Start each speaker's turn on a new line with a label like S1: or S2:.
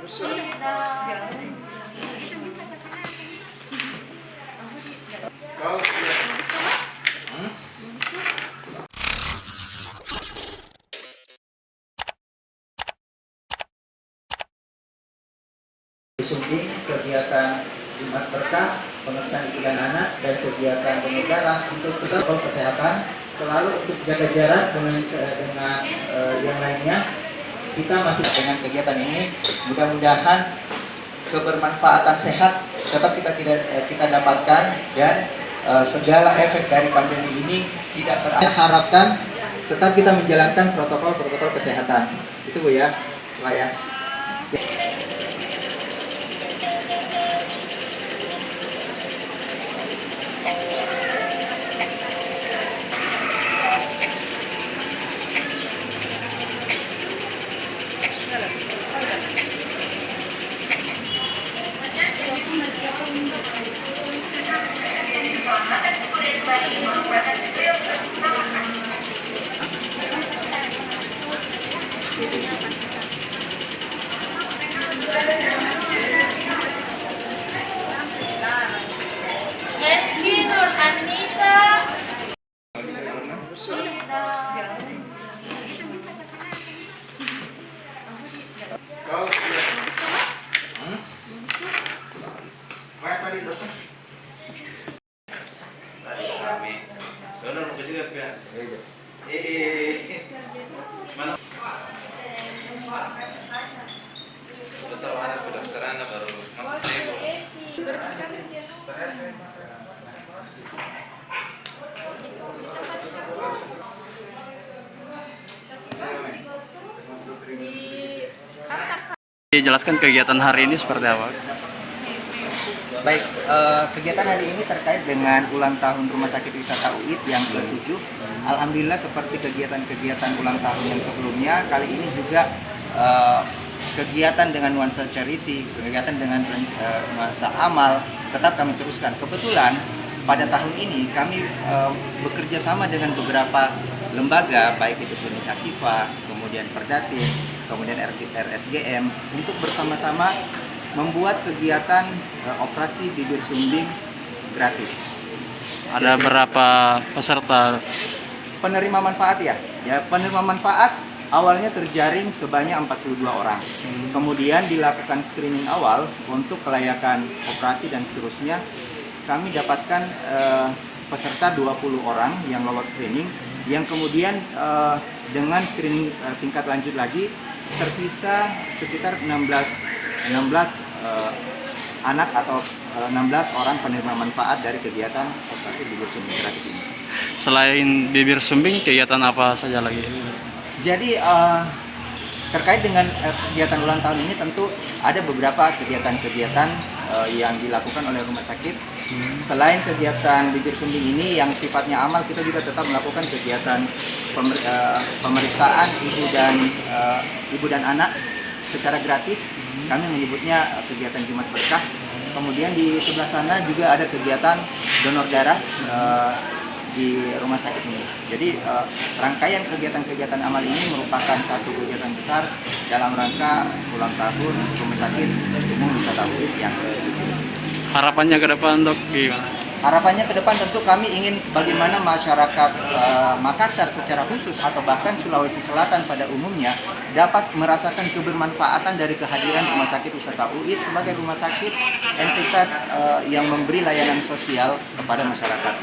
S1: Sumbing, kegiatan Jumat Berkah, pemeriksaan ibu dan anak, dan kegiatan pemuda untuk protokol kesehatan selalu untuk jaga jarak dengan yang lainnya. Kita masih dengan kegiatan ini, mudah-mudahan kebermanfaatan sehat tetap kita dapatkan dan segala efek dari pandemi ini tidak harapkan tetap kita menjalankan protokol kesehatan. Itu Bu ya, Pak ya.
S2: Mana? Betul, ada pendaftaran baru.
S3: Jelaskan kegiatan hari ini seperti apa?
S1: Baik, kegiatan hari ini terkait dengan ulang tahun Rumah Sakit Wisata UID yang ke-7. Alhamdulillah seperti kegiatan-kegiatan ulang tahun yang sebelumnya, kali ini juga kegiatan dengan nuansa charity, kegiatan dengan nuansa amal tetap kami teruskan. Kebetulan pada tahun ini kami bekerja sama dengan beberapa lembaga, baik itu Klinik Asifa, kemudian Perdatin, kemudian RSGM, untuk bersama-sama membuat kegiatan operasi bibir sumbing gratis.
S3: Ada berapa peserta?
S1: Penerima manfaat ya, penerima manfaat awalnya terjaring sebanyak 42 orang. Kemudian dilakukan screening awal untuk kelayakan operasi dan seterusnya. Kami dapatkan peserta 20 orang yang lolos screening, yang kemudian dengan screening tingkat lanjut lagi tersisa sekitar 16 anak atau 16 orang penerima manfaat dari kegiatan operasi bibir sumbing gratis ini.
S3: Selain bibir sumbing, kegiatan apa saja lagi?
S1: Jadi terkait dengan kegiatan ulang tahun ini tentu ada beberapa kegiatan-kegiatan yang dilakukan oleh rumah sakit. Selain kegiatan bibir sumbing ini yang sifatnya amal, kita juga tetap melakukan kegiatan pemeriksaan ibu dan anak secara gratis. Kami menyebutnya kegiatan Jumat Berkah. Kemudian di sebelah sana juga ada kegiatan donor darah di rumah sakit ini. Jadi rangkaian kegiatan-kegiatan amal ini merupakan satu kegiatan besar dalam rangka ulang tahun Rumah Sakit Umum Wisata UID yang ke-7.
S3: Harapannya ke depan, Dok, gimana?
S1: Harapannya ke depan tentu kami ingin bagaimana masyarakat Makassar secara khusus atau bahkan Sulawesi Selatan pada umumnya dapat merasakan kebermanfaatan dari kehadiran Rumah Sakit Wisata UID sebagai rumah sakit entitas yang memberi layanan sosial kepada masyarakat.